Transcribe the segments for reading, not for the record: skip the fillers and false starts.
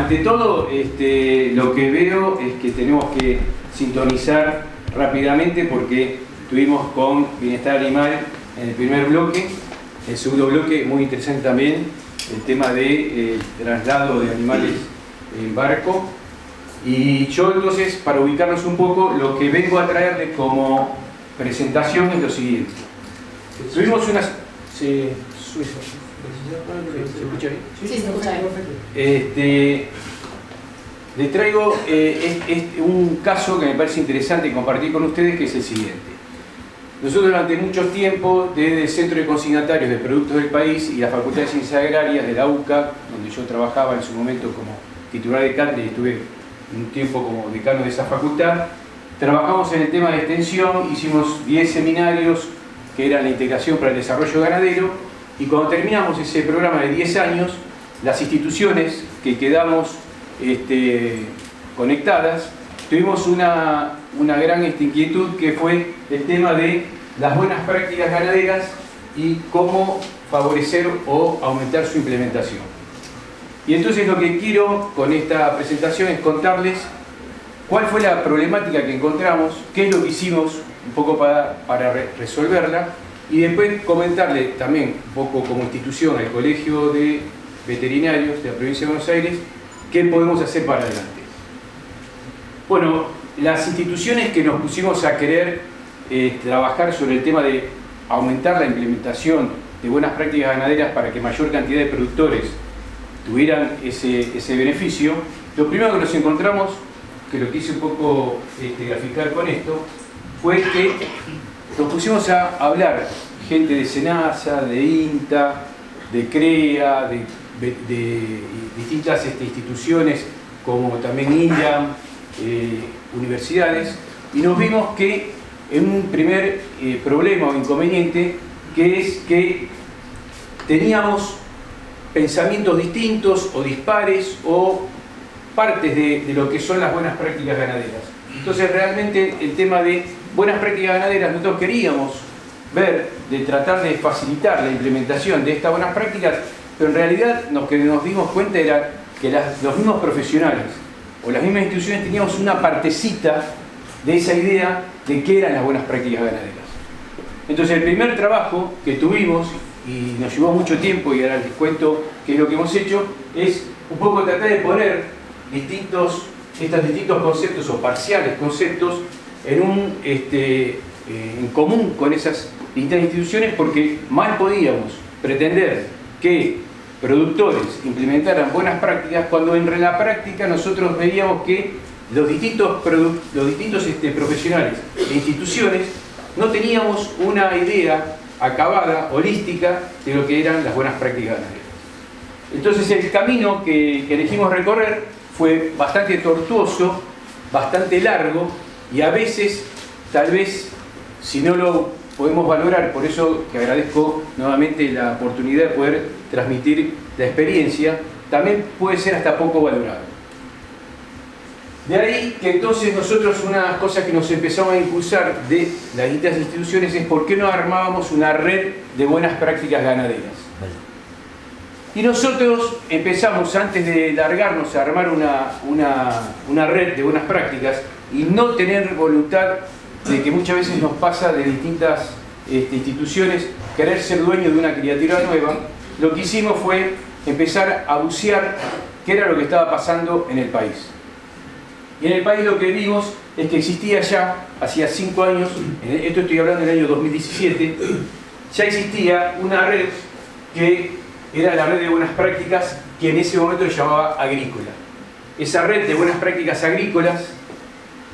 ante todo, lo que veo es que tenemos que sintonizar rápidamente porque estuvimos con Bienestar Animal en el primer bloque. El segundo bloque, muy interesante también, el tema de traslado de animales en barco. Y yo entonces, para ubicarnos un poco, lo que vengo a traerles como presentación es lo siguiente. Tuvimos unas... ¿Se escucha bien? Sí, se escucha bien. Les traigo un caso que me parece interesante compartir con ustedes, que es el siguiente. Nosotros durante mucho tiempo, desde el Centro de Consignatarios de Productos del País y la Facultad de Ciencias Agrarias de la UCA, donde yo trabajaba en su momento como titular de cátedra y estuve un tiempo como decano de esa facultad, trabajamos en el tema de extensión, hicimos 10 seminarios que eran la integración para el desarrollo ganadero, y cuando terminamos ese programa de 10 años, las instituciones que quedamos conectadas, tuvimos una gran inquietud, que fue el tema de las buenas prácticas ganaderas y cómo favorecer o aumentar su implementación. Y entonces lo que quiero con esta presentación es contarles cuál fue la problemática que encontramos, qué es lo que hicimos un poco para resolverla, y después comentarle también un poco como institución al Colegio de Veterinarios de la Provincia de Buenos Aires qué podemos hacer para adelante. Bueno, las instituciones que nos pusimos a querer trabajar sobre el tema de aumentar la implementación de buenas prácticas ganaderas para que mayor cantidad de productores tuvieran ese beneficio, lo primero que nos encontramos, que lo quise un poco graficar con esto, fue que nos pusimos a hablar gente de SENASA, de INTA, de CREA, de distintas instituciones como también INDAM, universidades, y nos vimos que en un primer problema o inconveniente, que es que teníamos pensamientos distintos o dispares o partes de lo que son las buenas prácticas ganaderas. Entonces realmente el tema de buenas prácticas ganaderas, nosotros queríamos ver, de tratar de facilitar la implementación de estas buenas prácticas, pero en realidad lo que nos dimos cuenta era que los mismos profesionales o las mismas instituciones teníamos una partecita de esa idea de qué eran las buenas prácticas ganaderas. Entonces el primer trabajo que tuvimos, y nos llevó mucho tiempo, y ahora les cuento qué es lo que hemos hecho, es un poco tratar de poner estos distintos conceptos o parciales conceptos en común con esas distintas instituciones, porque mal podíamos pretender que productores implementaran buenas prácticas cuando en la práctica nosotros veíamos que los distintos profesionales e instituciones no teníamos una idea acabada, holística, de lo que eran las buenas prácticas ganaderas. Entonces el camino que elegimos recorrer fue bastante tortuoso, bastante largo, y a veces, tal vez, si no lo podemos valorar, por eso que agradezco nuevamente la oportunidad de poder transmitir la experiencia, también puede ser hasta poco valorado. De ahí que entonces nosotros, una cosa que nos empezamos a impulsar de las distintas instituciones es por qué no armábamos una red de buenas prácticas ganaderas. Y nosotros empezamos, antes de largarnos a armar una red de buenas prácticas y no tener voluntad, de que muchas veces nos pasa de distintas instituciones querer ser dueño de una criatura nueva, lo que hicimos fue empezar a bucear qué era lo que estaba pasando en el país. Y en el país lo que vimos es que existía ya, hacía 5 años, esto estoy hablando del año 2017, ya existía una red que era la red de buenas prácticas, que en ese momento se llamaba Agrícola. Esa red de buenas prácticas agrícolas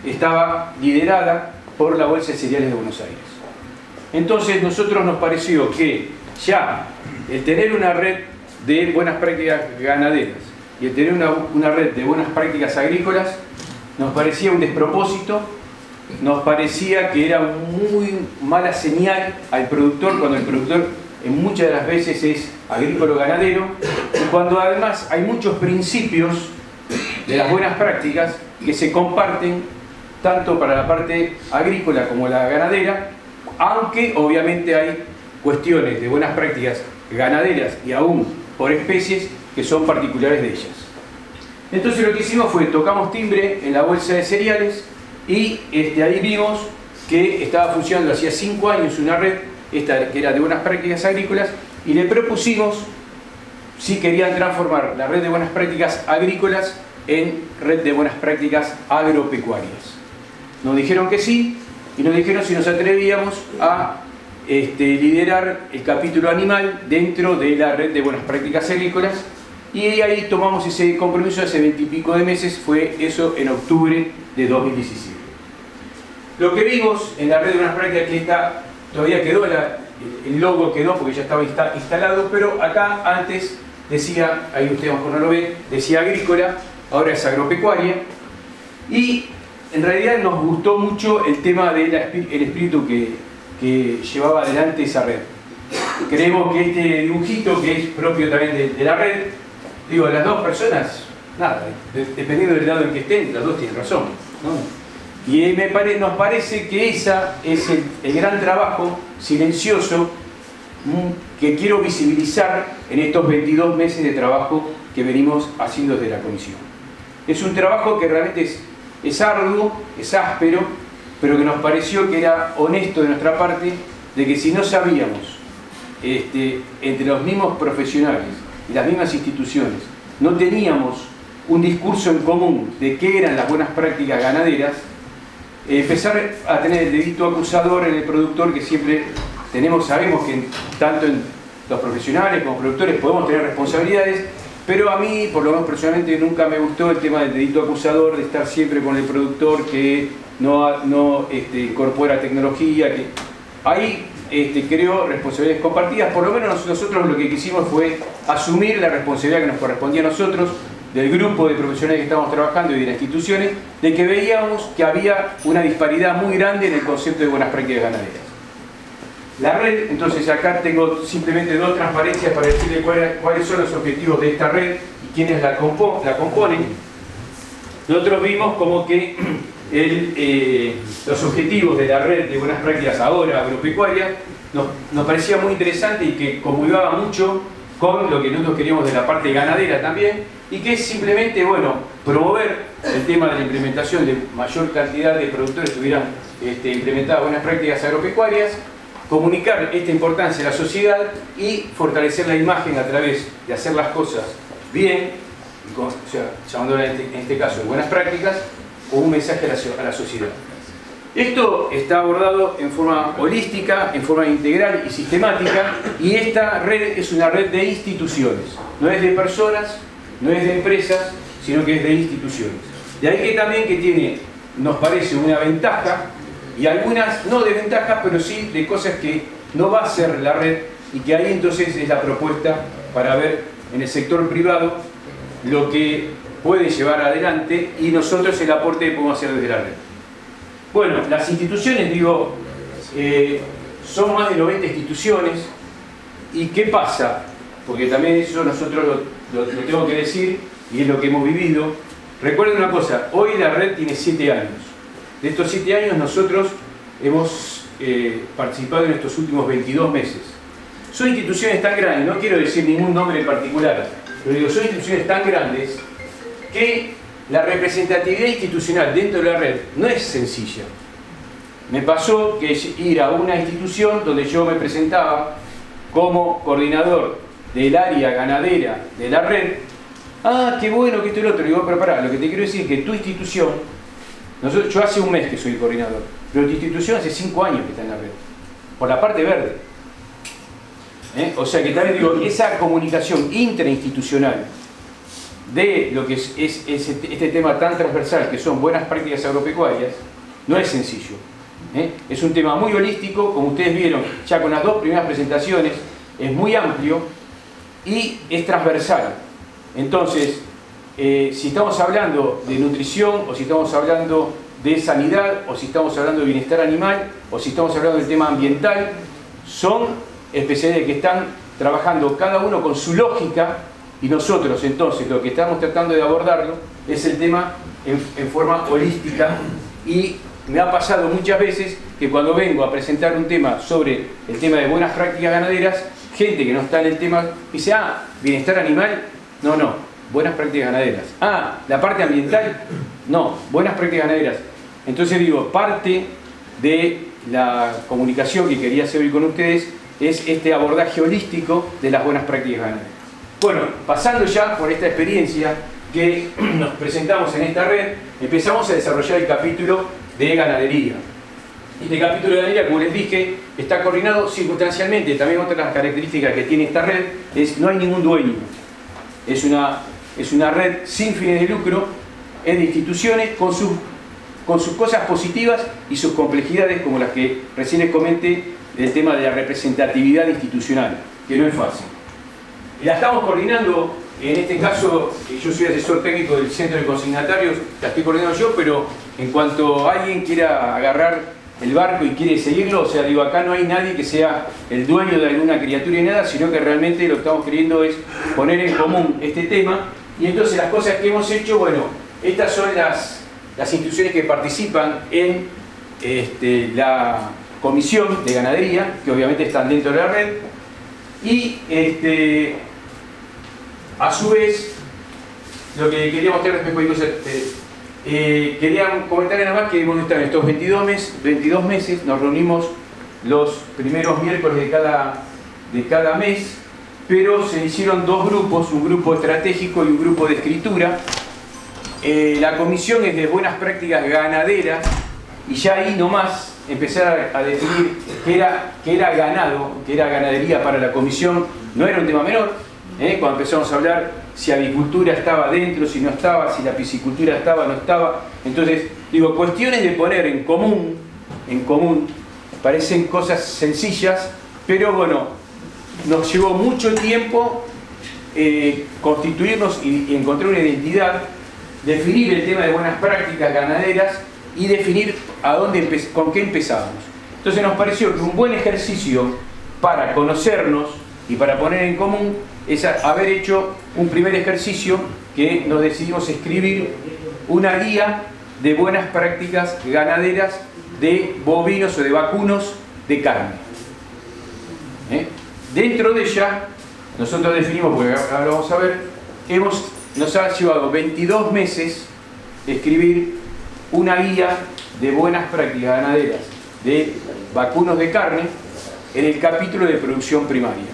estaba liderada por la Bolsa de Cereales de Buenos Aires. Entonces nosotros nos pareció que ya el tener una red de buenas prácticas ganaderas y el tener una red de buenas prácticas agrícolas nos parecía un despropósito, nos parecía que era muy mala señal al productor, cuando el productor en muchas de las veces es agrícola ganadero, y cuando además hay muchos principios de las buenas prácticas que se comparten tanto para la parte agrícola como la ganadera, aunque obviamente hay cuestiones de buenas prácticas ganaderas y aún por especies que son particulares de ellas. Entonces lo que hicimos fue, tocamos timbre en la bolsa de cereales y ahí vimos que estaba funcionando hacía 5 años una red, esta que era de buenas prácticas agrícolas, y le propusimos si querían transformar la red de buenas prácticas agrícolas en red de buenas prácticas agropecuarias. Nos dijeron que sí, y nos dijeron si nos atrevíamos a liderar el capítulo animal dentro de la red de buenas prácticas agrícolas, y ahí tomamos ese compromiso hace 20 y pico de meses, fue eso en octubre de 2017. Lo que vimos en la red de buenas prácticas, que todavía quedó, el logo quedó porque ya estaba instalado, pero acá antes decía, ahí usted mejor no lo ve, decía agrícola, ahora es agropecuaria, y en realidad nos gustó mucho el tema del espíritu que llevaba adelante esa red. Creemos que este dibujito, que es propio también de la red, digo, las dos personas, nada, dependiendo del lado en que estén, las dos tienen razón, ¿no? Y nos parece que ese es el gran trabajo silencioso que quiero visibilizar en estos 22 meses de trabajo que venimos haciendo desde la comisión. Es un trabajo que realmente es arduo, es áspero, pero que nos pareció que era honesto de nuestra parte, de que si no sabíamos, entre los mismos profesionales y las mismas instituciones, no teníamos un discurso en común de qué eran las buenas prácticas ganaderas, empezar a tener el dedito acusador en el productor, que siempre sabemos que tanto en los profesionales como productores podemos tener responsabilidades, pero a mí, por lo menos personalmente, nunca me gustó el tema del dedito acusador, de estar siempre con el productor que no incorpora tecnología, que ahí creo responsabilidades compartidas. Por lo menos nosotros lo que quisimos fue asumir la responsabilidad que nos correspondía a nosotros, del grupo de profesionales que estábamos trabajando y de las instituciones, de que veíamos que había una disparidad muy grande en el concepto de buenas prácticas ganaderas. La red, entonces acá tengo simplemente dos transparencias para decirle cuáles son los objetivos de esta red y quiénes la componen. Nosotros vimos como que los objetivos de la red de buenas prácticas ahora agropecuarias nos parecía muy interesante y que comulgaba mucho con lo que nosotros queríamos de la parte ganadera también, y que es simplemente, bueno, promover el tema de la implementación de mayor cantidad de productores que tuvieran implementadas buenas prácticas agropecuarias, comunicar esta importancia a la sociedad y fortalecer la imagen a través de hacer las cosas bien, o sea, llamándola en este caso de buenas prácticas, o un mensaje a la sociedad. Esto está abordado en forma holística, en forma integral y sistemática, y esta red es una red de instituciones, no es de personas, no es de empresas, sino que es de instituciones. De ahí que también que nos parece una ventaja, y algunas no de ventaja, pero sí de cosas que no va a hacer la red, y que ahí entonces es la propuesta para ver en el sector privado lo que puede llevar adelante y nosotros el aporte que podemos hacer desde la red. Bueno, las instituciones, digo, son más de 90 instituciones, y ¿qué pasa? Porque también eso nosotros lo tengo que decir, y es lo que hemos vivido. Recuerden una cosa, hoy la red tiene 7 años. De estos 7 años nosotros hemos participado en estos últimos 22 meses. Son instituciones tan grandes, no quiero decir ningún nombre en particular, pero digo, son instituciones tan grandes que la representatividad institucional dentro de la red no es sencilla. Me pasó que ir a una institución donde yo me presentaba como coordinador del área ganadera de la red. Ah, qué bueno que esto y lo otro. Digo, pero pará, lo que te quiero decir es que tu institución, yo hace un mes que soy el coordinador, pero tu institución hace 5 años que está en la red, por la parte verde. O sea que también digo, esa comunicación intrainstitucional de lo que es este tema tan transversal que son buenas prácticas agropecuarias, no es sencillo. Es un tema muy holístico, como ustedes vieron ya con las 2 primeras presentaciones, es muy amplio y es transversal. Entonces, si estamos hablando de nutrición, o si estamos hablando de sanidad, o si estamos hablando de bienestar animal, o si estamos hablando del tema ambiental, son especialidades que están trabajando cada uno con su lógica, y nosotros entonces lo que estamos tratando de abordarlo es el tema en forma holística. Y me ha pasado muchas veces que cuando vengo a presentar un tema sobre el tema de buenas prácticas ganaderas, gente que no está en el tema dice, ah, bienestar animal, no, buenas prácticas ganaderas. Ah, la parte ambiental, no, buenas prácticas ganaderas. Entonces digo, parte de la comunicación que quería hacer hoy con ustedes es este abordaje holístico de las buenas prácticas ganaderas. Bueno, pasando ya por esta experiencia que nos presentamos en esta red, empezamos a desarrollar el capítulo de ganadería. Este capítulo de ganadería, como les dije, está coordinado circunstancialmente. También otra de las características que tiene esta red es no hay ningún dueño. Es una red sin fines de lucro, es de instituciones con sus cosas positivas y sus complejidades, como las que recién les comenté, del tema de la representatividad institucional, que no es fácil. Y la estamos coordinando, en este caso, yo soy asesor técnico del Centro de Consignatarios, la estoy coordinando yo, pero en cuanto alguien quiera agarrar el barco y quiere seguirlo, o sea, digo, acá no hay nadie que sea el dueño de alguna criatura y nada, sino que realmente lo que estamos queriendo es poner en común este tema. Y entonces las cosas que hemos hecho, bueno, estas son las instituciones que participan en la comisión de ganadería, que obviamente están dentro de la red, y a su vez, lo que quería mostrar respecto a cosas, quería comentar nada más que hemos estado en estos 22 meses, nos reunimos los primeros miércoles de cada mes, pero se hicieron dos grupos, un grupo estratégico y un grupo de escritura. La comisión es de buenas prácticas ganaderas, y ya ahí nomás empezar a definir qué era ganado, qué era ganadería para la comisión, no era un tema menor. Cuando empezamos a hablar si avicultura estaba dentro, si no estaba, si la piscicultura estaba, no estaba. Entonces, digo, cuestiones de poner en común, parecen cosas sencillas, pero bueno, nos llevó mucho tiempo constituirnos y encontrar una identidad, definir el tema de buenas prácticas ganaderas y definir con qué empezamos. Entonces nos pareció que un buen ejercicio para conocernos y para poner en común es haber hecho un primer ejercicio que nos decidimos escribir una guía de buenas prácticas ganaderas de bovinos o de vacunos de carne. Dentro de ella, nosotros definimos, porque ahora vamos a ver, nos ha llevado 22 meses escribir una guía de buenas prácticas ganaderas de vacunos de carne en el capítulo de producción primaria.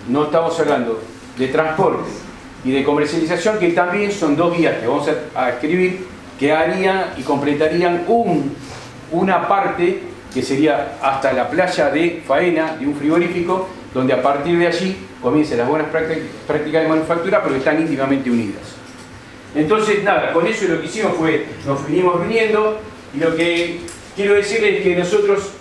No estamos hablando de transporte y de comercialización, que también son dos guías que vamos a escribir, que harían y completarían una parte que sería hasta la playa de faena de un frigorífico, donde a partir de allí comiencen las buenas prácticas de manufactura, pero están íntimamente unidas. Entonces, nada, con eso lo que hicimos fue, nos vinimos reuniendo, y lo que quiero decirles es que nosotros,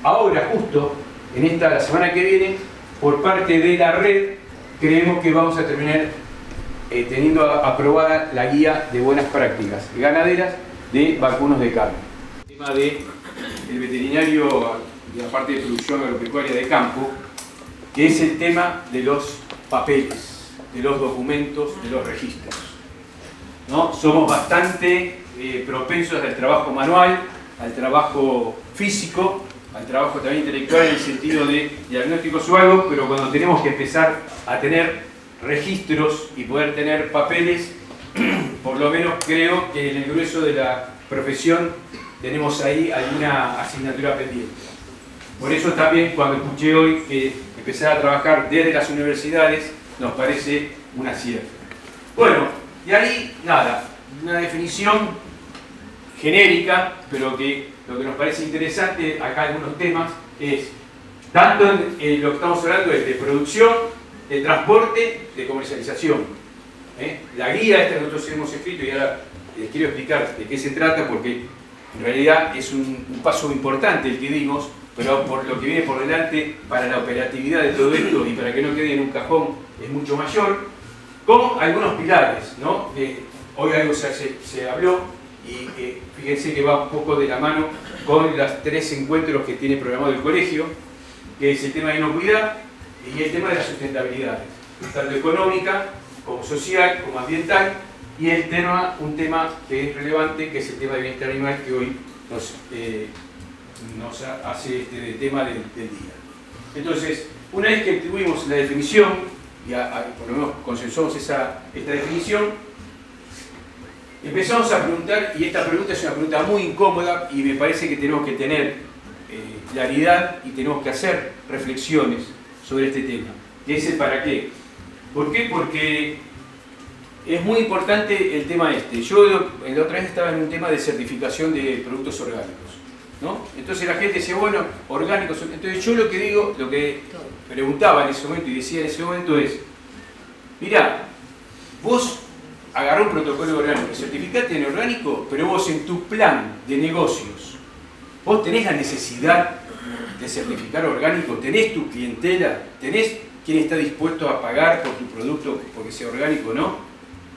ahora justo, la semana que viene, por parte de la red, creemos que vamos a terminar teniendo aprobada la guía de buenas prácticas ganaderas de vacunos de carne. El tema del veterinario de la parte de producción agropecuaria de campo, que es el tema de los papeles, de los documentos, de los registros, ¿no? Somos bastante propensos al trabajo manual, al trabajo físico, al trabajo también intelectual en el sentido de diagnósticos o algo, pero cuando tenemos que empezar a tener registros y poder tener papeles, por lo menos creo que en el grueso de la profesión tenemos ahí alguna asignatura pendiente. Por eso también cuando escuché hoy que empezar a trabajar desde las universidades nos parece un acierto. Bueno, y ahí nada, una definición genérica, pero que lo que nos parece interesante acá algunos temas es tanto en lo que estamos hablando es de producción, de transporte, de comercialización. La guía esta que nosotros hemos escrito, y ahora les quiero explicar de qué se trata, porque en realidad es un paso importante el que dimos, pero por lo que viene por delante para la operatividad de todo esto y para que no quede en un cajón es mucho mayor, con algunos pilares, ¿no? Hoy algo se habló, y fíjense que va un poco de la mano con los 3 encuentros que tiene programado el colegio, que es el tema de inocuidad y el tema de la sustentabilidad, tanto económica como social como ambiental, y un tema que es relevante, que es el tema del bienestar animal, que hoy nos hace tema del día. Entonces, una vez que tuvimos la definición y por lo menos consensuamos esta definición, empezamos a preguntar, y esta pregunta es una pregunta muy incómoda y me parece que tenemos que tener claridad y tenemos que hacer reflexiones sobre este tema, que es el para qué. ¿Por qué? Porque es muy importante el tema este. Yo la otra vez estaba en un tema de certificación de productos orgánicos, ¿no? Entonces la gente decía, bueno, orgánicos. Entonces yo lo que digo, lo que preguntaba en ese momento y decía en ese momento es, mirá, vos agarrá un protocolo orgánico, certificate en orgánico, pero vos en tu plan de negocios, vos tenés la necesidad de certificar orgánico, tenés tu clientela, tenés quien está dispuesto a pagar por tu producto porque sea orgánico o no,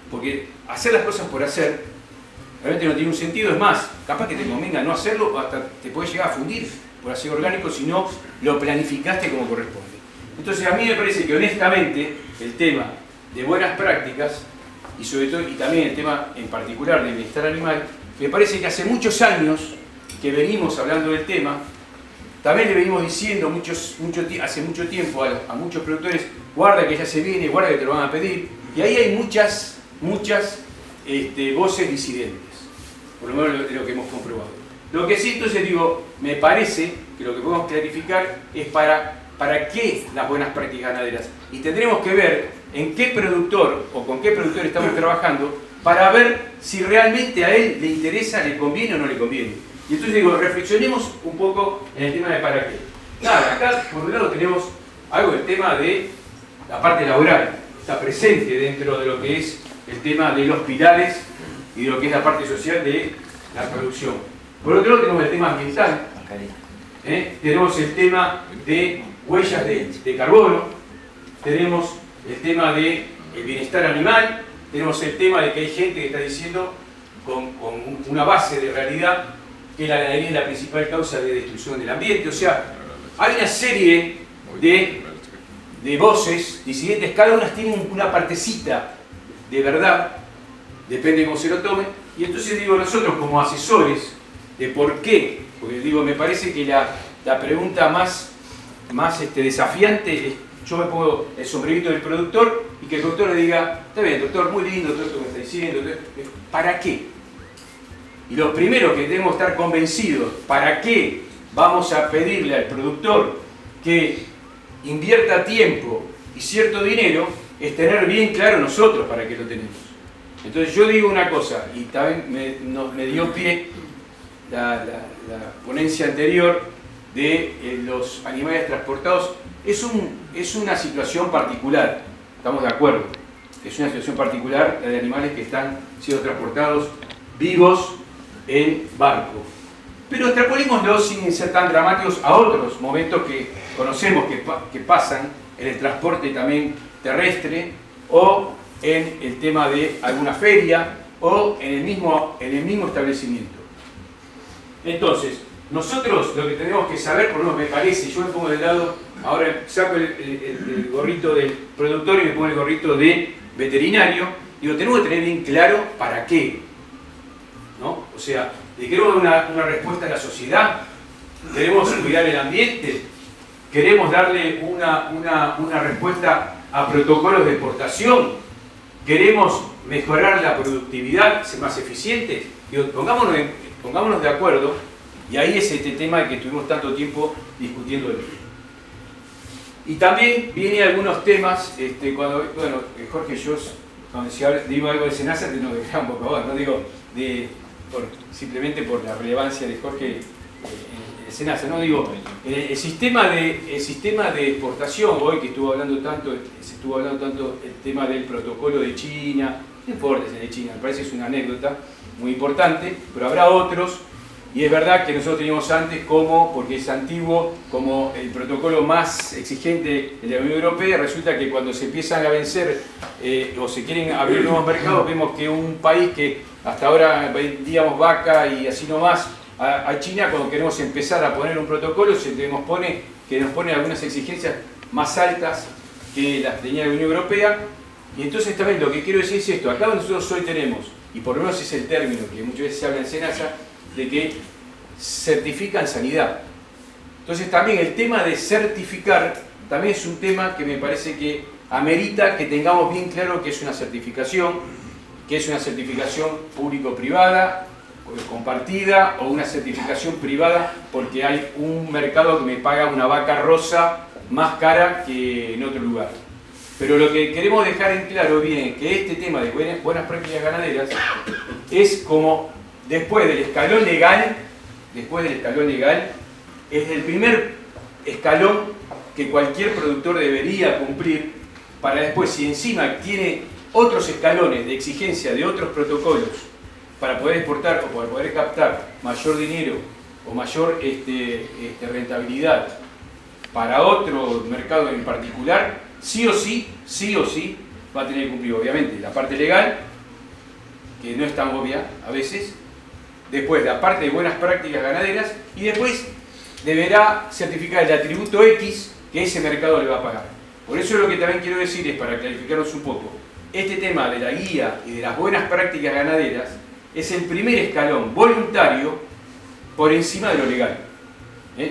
porque hacer las cosas por hacer realmente no tiene un sentido. Es más, capaz que te convenga no hacerlo o hasta te puedes llegar a fundir por hacer orgánico si no lo planificaste como corresponde. Entonces a mí me parece que honestamente el tema de buenas prácticas y sobre todo, y también el tema en particular del bienestar animal, me parece que hace muchos años que venimos hablando del tema. También le venimos diciendo hace mucho tiempo a muchos productores, guarda que ya se viene, guarda que te lo van a pedir. Y ahí hay muchas voces disidentes, por lo menos lo que hemos comprobado. Lo que sí, entonces digo, me parece que lo que podemos clarificar es para qué las buenas prácticas ganaderas. Y tendremos que ver en qué productor o con qué productor estamos trabajando para ver si realmente a él le interesa, le conviene o no le conviene. Y entonces digo, reflexionemos un poco en el tema de para qué. Nada, acá por un lado tenemos algo del tema de la parte laboral, está presente dentro de lo que es el tema de los pilares y de lo que es la parte social de la producción. Por otro lado tenemos el tema ambiental, tenemos el tema de huellas de carbono, tenemos el tema del bienestar animal, tenemos el tema de que hay gente que está diciendo con una base de realidad que la ganadería es la principal causa de destrucción del ambiente. O sea, hay una serie de voces disidentes, cada una tiene una partecita de verdad, depende de cómo se lo tomen, y entonces digo, nosotros como asesores de por qué, porque digo, me parece que la pregunta más desafiante es, yo me pongo el sombrerito del productor y que el productor le diga, está bien, doctor, muy lindo todo esto que me está diciendo, ¿para qué? Y lo primero que debemos estar convencidos, ¿para qué vamos a pedirle al productor que invierta tiempo y cierto dinero? Es tener bien claro nosotros para qué lo tenemos. Entonces yo digo una cosa, y también me dio pie la ponencia anterior de los animales transportados. Es una situación particular, estamos de acuerdo, es una situación particular de animales que están siendo transportados vivos en barco. Pero extrapolémoslo sin ser tan dramáticos a otros momentos que conocemos que pasan en el transporte también terrestre o en el tema de alguna feria o en el mismo establecimiento. Entonces, nosotros lo que tenemos que saber, por lo menos me parece, yo me pongo del lado, ahora saco el gorrito del productor y me pongo el gorrito de veterinario, digo, tenemos que tener bien claro para qué, ¿no? O sea, ¿le queremos dar una respuesta a la sociedad? ¿Queremos cuidar el ambiente? ¿Queremos darle una respuesta a protocolos de exportación? ¿Queremos mejorar la productividad, ser más eficientes? Digo, pongámonos de acuerdo, y ahí es este tema de que estuvimos tanto tiempo discutiendo el tema. Y también vienen algunos temas, Jorge, yo cuando digo algo de SENASA te no deja un poco abajo, no digo simplemente por la relevancia de Jorge en SENASA, no digo, el sistema de exportación, hoy que se estuvo hablando tanto el tema del protocolo de China, no importa si es de China, me parece que es una anécdota muy importante, pero habrá otros. Y es verdad que nosotros teníamos antes porque es antiguo, como el protocolo más exigente de la Unión Europea, resulta que cuando se empiezan a vencer o se quieren abrir nuevos mercados, vemos que un país que hasta ahora vendíamos vaca y así nomás a China, cuando queremos empezar a poner un protocolo, que nos pone algunas exigencias más altas que las tenía la Unión Europea. Y entonces también lo que quiero decir es esto, acá nosotros hoy tenemos, y por lo menos es el término que muchas veces se habla en SENASA, de que certifican sanidad. Entonces también el tema de certificar también es un tema que me parece que amerita que tengamos bien claro que es una certificación público-privada, compartida, o una certificación privada porque hay un mercado que me paga una vaca rosa más cara que en otro lugar. Pero lo que queremos dejar en claro bien es que este tema de buenas prácticas ganaderas es como después del escalón legal, es el primer escalón que cualquier productor debería cumplir para después, si encima tiene otros escalones de exigencia de otros protocolos para poder exportar o para poder captar mayor dinero o mayor rentabilidad para otro mercado en particular, sí o sí va a tener que cumplir, obviamente, la parte legal, que no es tan obvia a veces, después la parte de buenas prácticas ganaderas, y después deberá certificar el atributo X que ese mercado le va a pagar. Por eso lo que también quiero decir es, para clarificarnos un poco, este tema de la guía y de las buenas prácticas ganaderas es el primer escalón voluntario por encima de lo legal.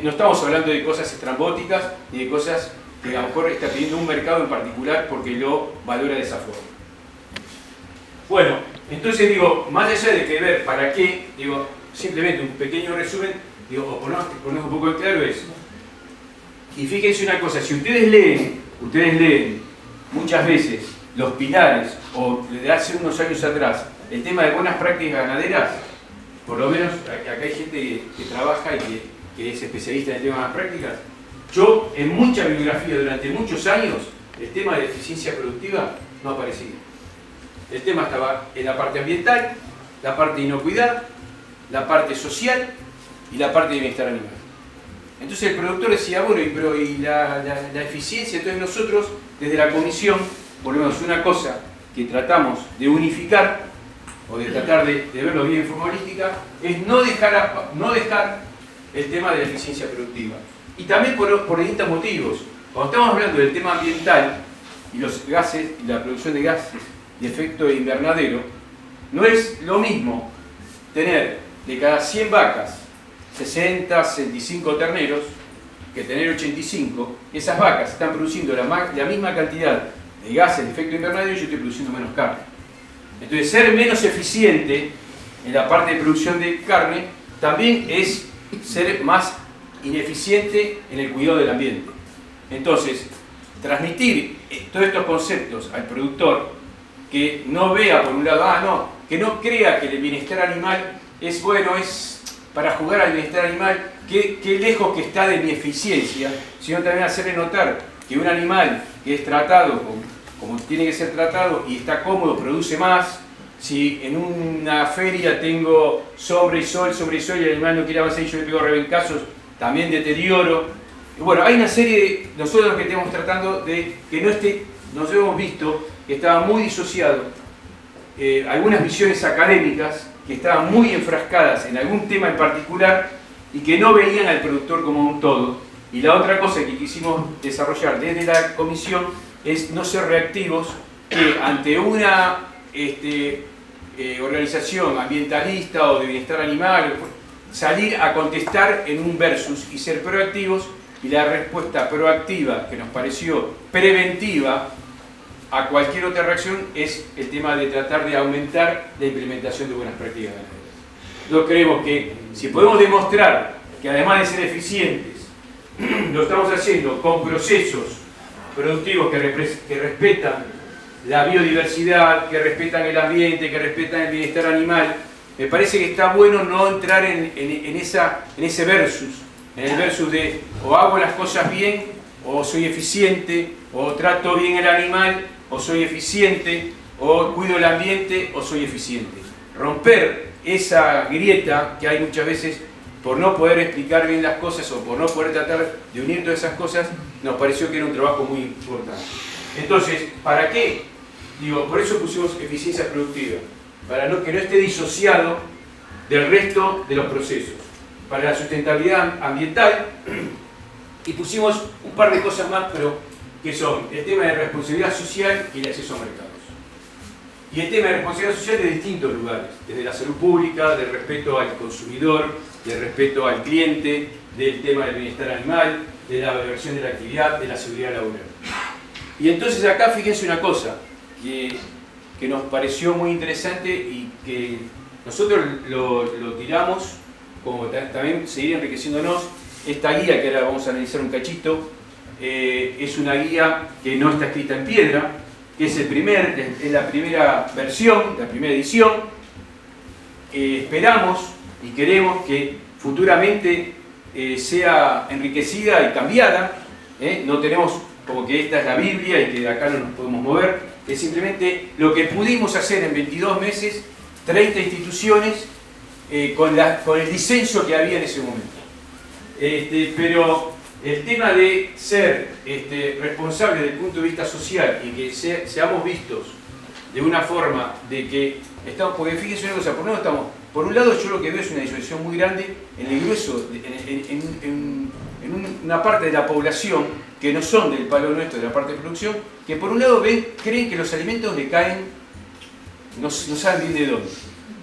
No estamos hablando de cosas estrambóticas ni de cosas que a lo mejor está pidiendo un mercado en particular porque lo valora de esa forma. Bueno, entonces digo, más allá de que ver para qué, digo, simplemente un pequeño resumen, digo, o ponemos un poco de claro eso. Y fíjense una cosa, si ustedes leen muchas veces los pilares, o de hace unos años atrás, el tema de buenas prácticas ganaderas, por lo menos acá hay gente que trabaja y que es especialista en el tema de las prácticas. Yo, en mucha bibliografía durante muchos años, el tema de eficiencia productiva no aparecía. El tema estaba en la parte ambiental, la parte de inocuidad, la parte social y la parte de bienestar animal. Entonces el productor decía, bueno, y la eficiencia. Entonces nosotros, desde la comisión, por lo menos una cosa que tratamos de unificar, o de tratar de verlo bien en forma holística, es no dejar el tema de la eficiencia productiva. Y también por distintos motivos. Cuando estamos hablando del tema ambiental y los gases, y la producción de gases de efecto invernadero, no es lo mismo tener de cada 100 vacas 60, 65 terneros que tener 85. Esas vacas están produciendo la misma cantidad de gases de efecto invernadero y yo estoy produciendo menos carne. Entonces, ser menos eficiente en la parte de producción de carne también es ser más ineficiente en el cuidado del ambiente. Entonces, transmitir todos estos conceptos al productor, que no vea por un lado, que no crea que el bienestar animal es bueno, es para jugar al bienestar animal, que lejos que está de mi eficiencia, sino también hacerle notar que un animal que es tratado como tiene que ser tratado y está cómodo, produce más. Si en una feria tengo sombra y sol y el animal no quiere avanzar y yo le pego rebencazos, también deterioro. Y bueno, hay una serie de nosotros lo que estamos tratando de que no esté, nos hemos visto que estaba muy disociado, algunas visiones académicas que estaban muy enfrascadas en algún tema en particular y que no veían al productor como un todo. Y la otra cosa que quisimos desarrollar desde la comisión es no ser reactivos, que ante una organización ambientalista o de bienestar animal, salir a contestar en un versus y ser proactivos, y la respuesta proactiva que nos pareció preventiva a cualquier otra reacción es el tema de tratar de aumentar la implementación de buenas prácticas ganaderas. Nosotros creemos que si podemos demostrar que además de ser eficientes, lo estamos haciendo con procesos productivos que respetan la biodiversidad, que respetan el ambiente, que respetan el bienestar animal, me parece que está bueno no entrar en ese versus, en el versus de o hago las cosas bien, o soy eficiente, o trato bien el animal, o soy eficiente, o cuido el ambiente, o soy eficiente. Romper esa grieta que hay muchas veces por no poder explicar bien las cosas o por no poder tratar de unir todas esas cosas, nos pareció que era un trabajo muy importante. Entonces, ¿para qué? Digo, por eso pusimos eficiencia productiva, para que no esté disociado del resto de los procesos. Para la sustentabilidad ambiental, y pusimos un par de cosas más, pero que son el tema de responsabilidad social y el acceso a mercados. Y el tema de responsabilidad social de distintos lugares, desde la salud pública, del respeto al consumidor, del respeto al cliente, del tema del bienestar animal, de la evaluación de la actividad, de la seguridad laboral. Y entonces acá fíjense una cosa que nos pareció muy interesante y que nosotros lo tiramos, como también seguir enriqueciéndonos. Esta guía, que ahora vamos a analizar un cachito, es una guía que no está escrita en piedra, que es la primera versión, la primera edición. Esperamos y queremos que futuramente sea enriquecida y cambiada. No tenemos como que esta es la Biblia y que de acá no nos podemos mover. Es simplemente lo que pudimos hacer en 22 meses, 30 instituciones, con el disenso que había en ese momento. Pero el tema de ser responsables desde el punto de vista social y que seamos vistos de una forma de que estamos, porque fíjense una cosa, por un lado yo lo que veo es una disociación muy grande en el grueso, en una parte de la población que no son del palo nuestro, de la parte de producción, que por un lado creen que los alimentos le caen, no saben bien de dónde.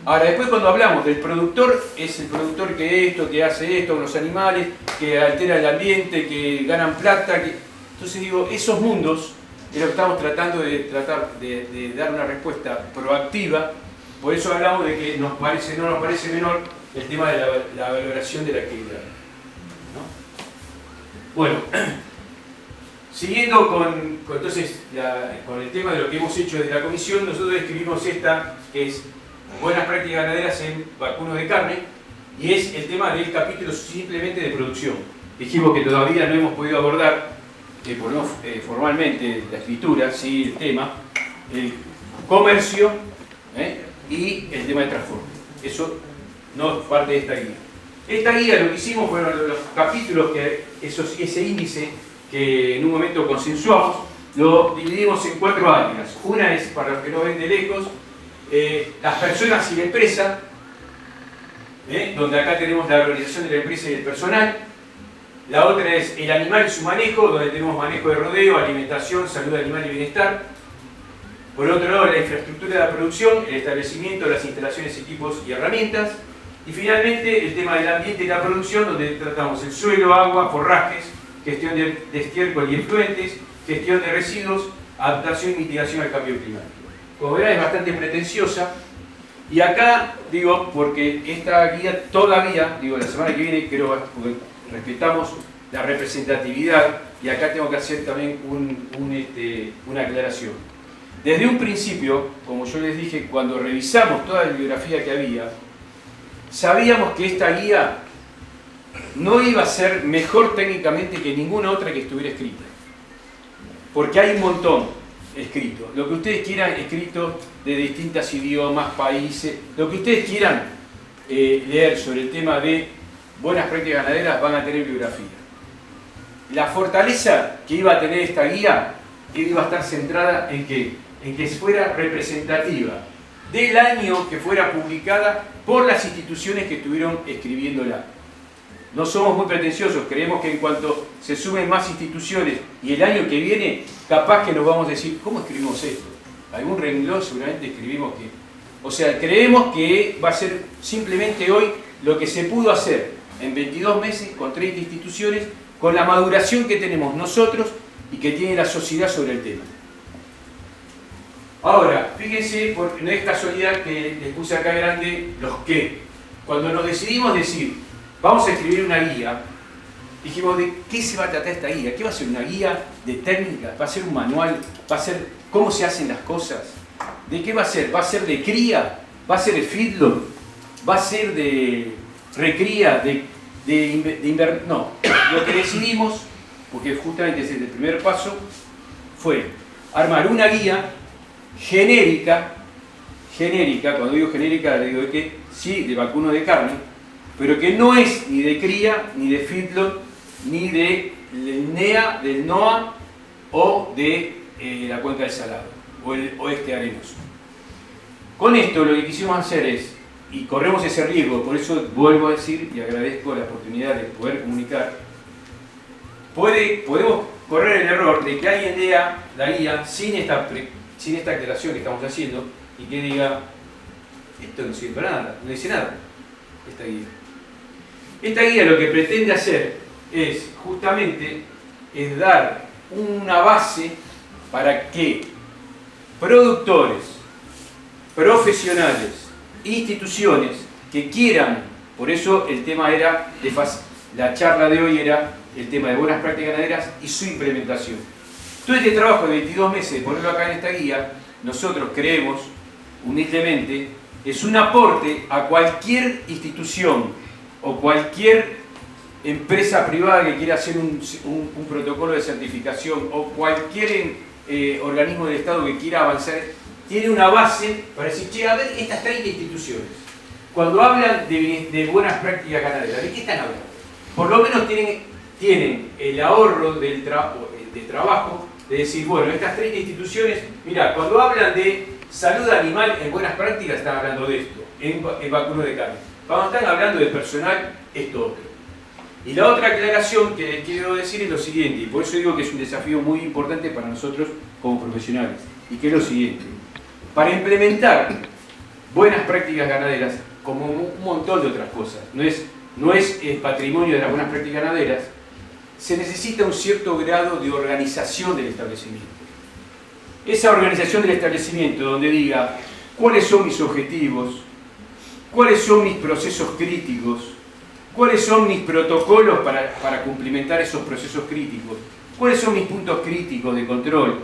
Ahora, después cuando hablamos del productor, es el productor que hace esto con los animales, que altera el ambiente, que ganan plata. Entonces digo, esos mundos es lo que estamos tratando de dar una respuesta proactiva. Por eso hablamos de que no nos parece menor el tema de la valoración de la actividad, ¿no? Bueno, siguiendo con el tema de lo que hemos hecho desde la comisión, nosotros escribimos esta, que es Buenas prácticas ganaderas en vacunos de carne, y es el tema del capítulo simplemente de producción. Dijimos que todavía no hemos podido abordar, formalmente la escritura, sí, el tema, el comercio y el tema de transporte. Eso no es parte de esta guía. Esta guía lo que hicimos fueron los capítulos, ese índice que en un momento consensuamos, lo dividimos en 4 áreas. Una es, para los que no ven de lejos, las personas y la empresa, donde acá tenemos la organización de la empresa y el personal. La otra es el animal y su manejo, donde tenemos manejo de rodeo, alimentación, salud animal y bienestar. Por otro lado, la infraestructura de la producción, el establecimiento, las instalaciones, equipos y herramientas. Y finalmente, el tema del ambiente y la producción, donde tratamos el suelo, agua, forrajes, gestión de estiércol y efluentes, gestión de residuos, adaptación y mitigación al cambio climático. Como verán, es bastante pretenciosa. Y acá, digo, porque esta guía todavía, la semana que viene, creo, porque respetamos la representatividad, y acá tengo que hacer también una aclaración. Desde un principio, como yo les dije, cuando revisamos toda la bibliografía que había, sabíamos que esta guía no iba a ser mejor técnicamente que ninguna otra que estuviera escrita. Porque hay un montón escrito, lo que ustedes quieran escrito de distintos idiomas, países, lo que ustedes quieran leer sobre el tema de buenas prácticas ganaderas van a tener bibliografía. La fortaleza que iba a tener esta guía iba a estar centrada en que fuera representativa del año que fuera publicada por las instituciones que estuvieron escribiéndola. No somos muy pretenciosos, creemos que en cuanto se sumen más instituciones y el año que viene, capaz que nos vamos a decir, ¿cómo escribimos esto? Algún renglón seguramente escribimos que... O sea, creemos que va a ser simplemente hoy lo que se pudo hacer en 22 meses con 30 instituciones, con la maduración que tenemos nosotros y que tiene la sociedad sobre el tema. Ahora, fíjense, no es casualidad que les puse acá grande los qué. Cuando nos decidimos decir, vamos a escribir una guía, dijimos, ¿de qué se va a tratar esta guía? ¿Qué va a ser? ¿Una guía de técnica? ¿Va a ser un manual? ¿Va a ser cómo se hacen las cosas? ¿De qué va a ser? ¿Va a ser de cría? ¿Va a ser de feedlot? ¿Va a ser de recría? No. Lo que decidimos, porque justamente ese es el primer paso, fue armar una guía genérica, cuando digo genérica, le digo que sí, de vacuno de carne, pero que no es ni de cría, ni de feedlot, ni del NEA, del NOA o de la cuenca del Salado o el oeste arenoso. Con esto lo que quisimos hacer es, y corremos ese riesgo, por eso vuelvo a decir y agradezco la oportunidad de poder comunicar, podemos correr el error de que alguien lea la guía sin esta aclaración que estamos haciendo y que diga, esto no sirve para nada, no dice nada, esta guía. Esta guía lo que pretende hacer es justamente dar una base para que productores, profesionales, instituciones que quieran, por eso el tema era, la charla de hoy era el tema de buenas prácticas ganaderas y su implementación. Todo este trabajo de 22 meses de ponerlo acá en esta guía, nosotros creemos, humildemente, es un aporte a cualquier institución o cualquier empresa privada que quiera hacer un protocolo de certificación o cualquier organismo del Estado que quiera avanzar, tiene una base para decir, che, a ver, estas 30 instituciones, cuando hablan de buenas prácticas ganaderas, ¿de qué están hablando? Por lo menos tienen el ahorro del trabajo de decir, bueno, estas 30 instituciones, mira, cuando hablan de salud animal en buenas prácticas, están hablando de esto, en vacuno de carne. Cuando están hablando de personal, esto otro. Y la otra aclaración que les quiero decir es lo siguiente, y por eso digo que es un desafío muy importante para nosotros como profesionales, y que es lo siguiente. Para implementar buenas prácticas ganaderas, como un montón de otras cosas, no es patrimonio de las buenas prácticas ganaderas, se necesita un cierto grado de organización del establecimiento. Esa organización del establecimiento donde diga cuáles son mis objetivos, cuáles son mis procesos críticos, cuáles son mis protocolos para cumplimentar esos procesos críticos, cuáles son mis puntos críticos de control,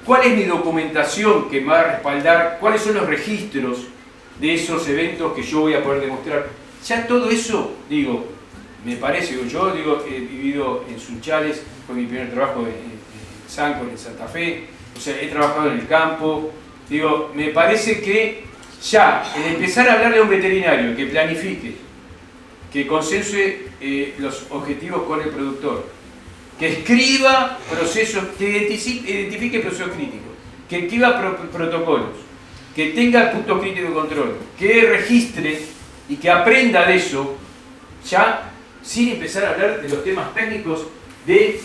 cuál es mi documentación que me va a respaldar, cuáles son los registros de esos eventos que yo voy a poder demostrar. Ya todo eso, digo, me parece, yo digo, he vivido en Sunchales, fue mi primer trabajo en Sancor, en Santa Fe, o sea, he trabajado en el campo, digo, me parece que ya, el empezar a hablarle a un veterinario que planifique, que consensue los objetivos con el productor, que escriba procesos, que identifique procesos críticos, que escriba protocolos, que tenga puntos críticos de control, que registre y que aprenda de eso, ya sin empezar a hablar de los temas técnicos de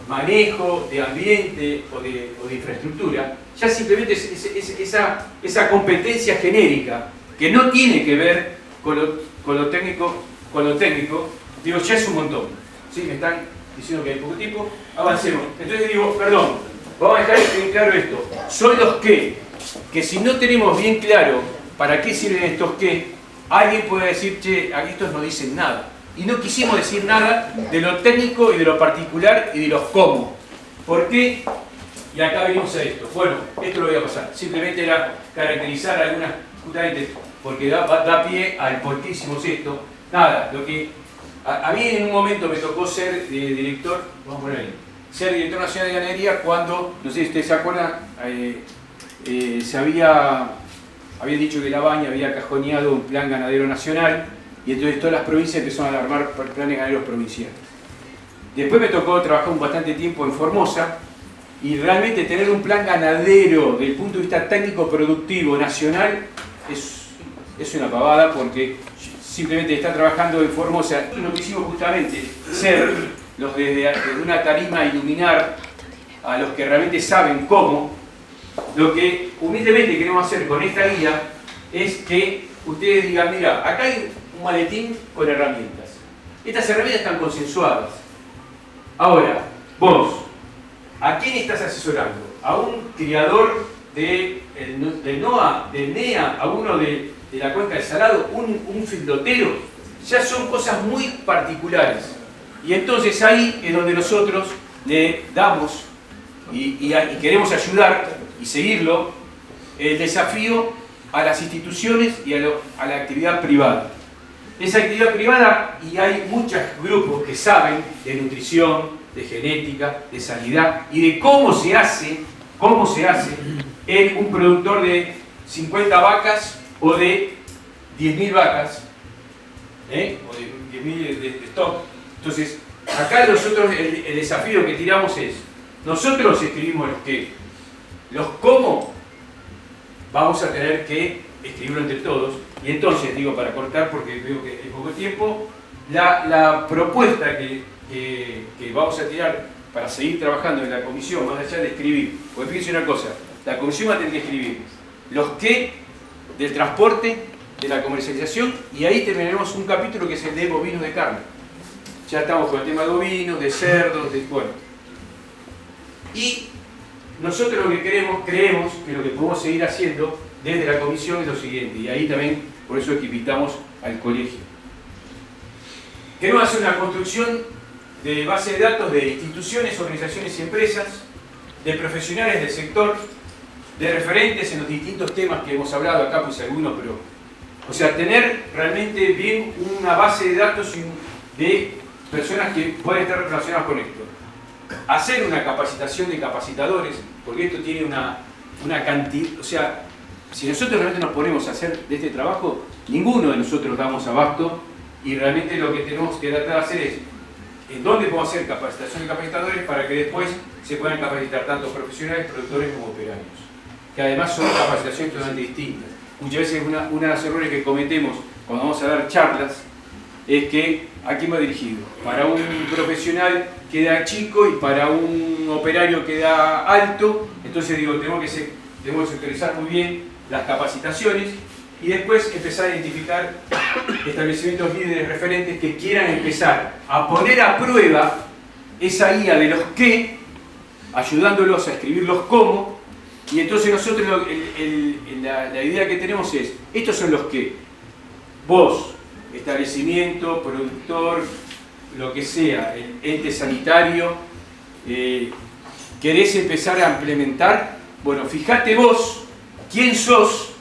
manejo, de ambiente o de infraestructura, ya simplemente esa competencia genérica que no tiene que ver con lo técnico, digo, ya es un montón. ¿Sí? Me están diciendo que hay poco tiempo, avancemos. Entonces digo, perdón, vamos a dejar bien claro esto. Son los que si no tenemos bien claro para qué sirven estos qué, alguien puede decir, che, aquí estos no dicen nada. Y no quisimos decir nada de lo técnico y de lo particular y de los cómo. ¿Por qué? Y acá venimos a esto. Bueno, esto lo voy a pasar. Simplemente era caracterizar algunas, justamente porque da pie al por qué hicimos esto. Nada, lo que a mí en un momento me tocó ser director, vamos a poner ahí, ser director nacional de ganadería cuando, no sé si ustedes se acuerdan, había dicho que La Baña había cajoneado un plan ganadero nacional y entonces todas las provincias empezaron a armar planes ganaderos provinciales. Después me tocó trabajar bastante tiempo en Formosa y realmente tener un plan ganadero desde el punto de vista técnico-productivo nacional es una pavada porque simplemente estar trabajando en Formosa, lo que hicimos justamente ser los desde una tarima iluminar a los que realmente saben cómo. Lo que humildemente queremos hacer con esta guía es que ustedes digan, mira, acá hay un maletín con herramientas. Estas herramientas están consensuadas. Ahora, vos, ¿a quién estás asesorando? ¿A un criador del NOA, del NEA, a uno de la cuenca del Salado, un fildotero? Ya son cosas muy particulares. Y entonces ahí es donde nosotros le damos y queremos ayudar y seguirlo, el desafío a las instituciones y a la actividad privada. Esa actividad privada, y hay muchos grupos que saben de nutrición, de genética, de sanidad y de cómo se hace en un productor de 50 vacas o de 10.000 vacas, o de 10.000 de stock. Entonces, acá nosotros el desafío que tiramos es, nosotros escribimos los qué, los cómo vamos a tener que escribirlo entre todos. Y entonces, digo, para cortar porque veo que hay poco tiempo, la propuesta que vamos a tirar para seguir trabajando en la comisión, más allá de escribir, porque fíjense una cosa, la comisión va a tener que escribir los qué del transporte, de la comercialización, y ahí terminaremos un capítulo que es el de bovinos de carne. Ya estamos con el tema de bovinos, de cerdos, bueno. Y nosotros lo que creemos que lo que podemos seguir haciendo desde la comisión es lo siguiente, y ahí también por eso es que invitamos al colegio. Queremos hacer una construcción de base de datos de instituciones, organizaciones y empresas, de profesionales del sector, de referentes en los distintos temas que hemos hablado acá, pues algunos, pero... O sea, tener realmente bien una base de datos de personas que pueden estar relacionadas con esto. Hacer una capacitación de capacitadores, porque esto tiene una cantidad... O sea, si nosotros realmente nos ponemos a hacer de este trabajo, ninguno de nosotros damos abasto, y realmente lo que tenemos que tratar de hacer es en dónde podemos hacer capacitación de capacitadores para que después se puedan capacitar tanto profesionales, productores como operarios. Que además son capacitaciones totalmente distintas. Muchas veces uno de los errores que cometemos cuando vamos a dar charlas es que ¿a quién va dirigido? Para un profesional queda chico y para un operario queda alto. Entonces digo, tenemos que sectorizar muy bien las capacitaciones y después empezar a identificar establecimientos líderes referentes que quieran empezar a poner a prueba esa guía de los qué, ayudándolos a escribir los cómo. Y entonces nosotros la idea que tenemos es, estos son los que vos, establecimiento, productor, lo que sea, el ente sanitario, querés empezar a implementar. Bueno, fíjate vos quién sos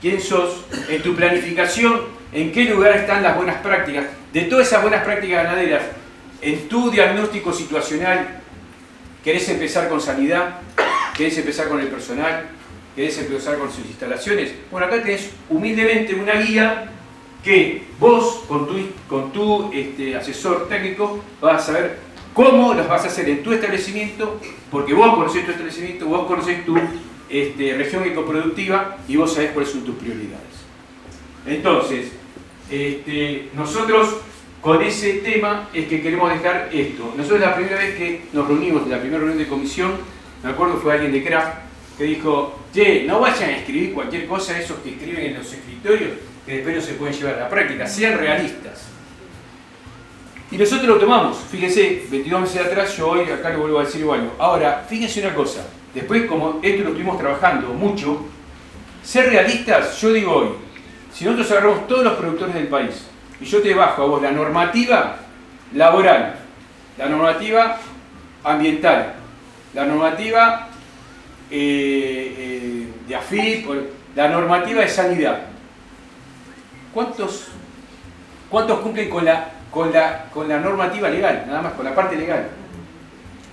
en tu planificación, en qué lugar están las buenas prácticas, de todas esas buenas prácticas ganaderas, en tu diagnóstico situacional. ¿Querés empezar con sanidad? ¿Querés empezar con el personal? ¿Querés empezar con sus instalaciones? Bueno, acá tenés humildemente una guía que vos, con tu asesor técnico, vas a saber cómo las vas a hacer en tu establecimiento, porque vos conocés tu establecimiento, vos conocés tu región ecoproductiva y vos sabés cuáles son tus prioridades. Entonces, nosotros con ese tema es que queremos dejar esto. Nosotros la primera vez que nos reunimos, la primera reunión de comisión, me acuerdo fue alguien de CRAFT que dijo, che, no vayan a escribir cualquier cosa, esos que escriben en los escritorios, que después no se pueden llevar a la práctica, sean realistas. Y nosotros lo tomamos, fíjense, 22 meses atrás, yo hoy acá lo vuelvo a decir igual. Ahora, fíjense una cosa, después como esto lo estuvimos trabajando mucho, ser realistas, yo digo hoy, si nosotros agarramos todos los productores del país, y yo te bajo a vos la normativa laboral, la normativa ambiental, la normativa de AFIP, la normativa de sanidad. ¿Cuántos cumplen con la normativa legal? Nada más, con la parte legal.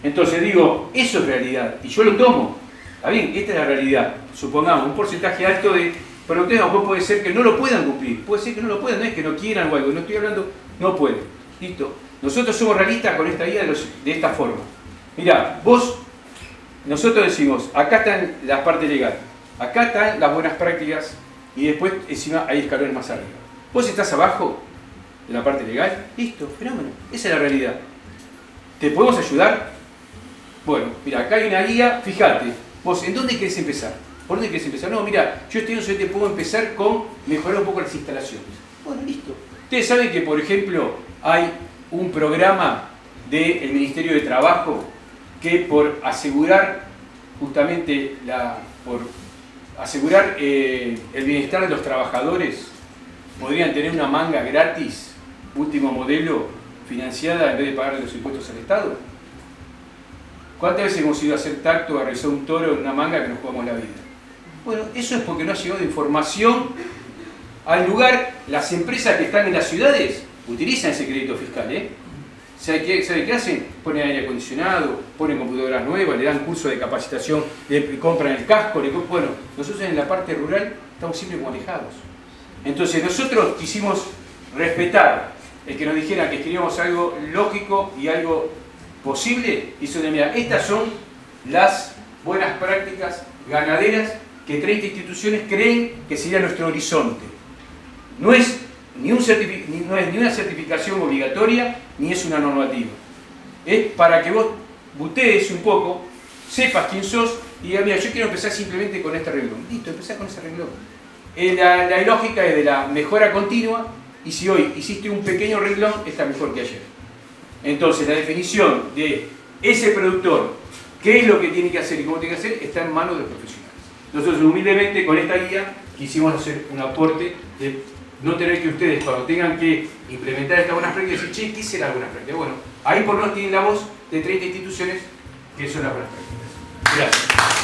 Entonces digo, eso es realidad, y yo lo tomo. Está bien, esta es la realidad. Supongamos, un porcentaje alto de productores, a puede ser que no lo puedan cumplir. Puede ser que no lo puedan, no es que no quieran o algo, no estoy hablando, no pueden. Listo. Nosotros somos realistas con esta guía de esta forma. Mirá, nosotros decimos, acá están la parte legal, acá están las buenas prácticas y después encima hay escalones más arriba. Vos estás abajo de la parte legal, listo, fenómeno, esa es la realidad. ¿Te podemos ayudar? Bueno, mira, acá hay una guía, fíjate, vos, ¿en dónde querés empezar? ¿Por dónde querés empezar? No, mira, yo te puedo empezar con mejorar un poco las instalaciones. Bueno, listo. Ustedes saben que, por ejemplo, hay un programa del Ministerio de Trabajo que por asegurar justamente el bienestar de los trabajadores podrían tener una manga gratis, último modelo, financiada en vez de pagarle los impuestos al Estado. ¿Cuántas veces hemos ido a hacer tacto, a realizar un toro en una manga que nos jugamos la vida? Bueno, eso es porque no ha llegado información al lugar. Las empresas que están en las ciudades utilizan ese crédito fiscal, ¿Sabe qué hacen? Ponen aire acondicionado, ponen computadoras nuevas, le dan curso de capacitación, le compran el casco, bueno, nosotros en la parte rural estamos siempre como alejados. Entonces nosotros quisimos respetar el que nos dijera que escribíamos algo lógico y algo posible, y eso de mira, estas son las buenas prácticas ganaderas que 30 instituciones creen que sería nuestro horizonte. No es ni una certificación obligatoria, ni es una normativa. Es para que vos butees un poco, sepas quién sos y digas, mira, yo quiero empezar simplemente con este renglón. Listo, empezá con ese renglón. La lógica es de la mejora continua, y si hoy hiciste un pequeño renglón, está mejor que ayer. Entonces, la definición de ese productor qué es lo que tiene que hacer y cómo tiene que hacer está en manos de profesionales. Nosotros humildemente con esta guía quisimos hacer un aporte de no tener que ustedes cuando tengan que implementar estas buenas prácticas decir, che, ¿qué será buenas prácticas? Bueno, ahí por lo menos tienen la voz de 30 instituciones que son las buenas prácticas. Gracias.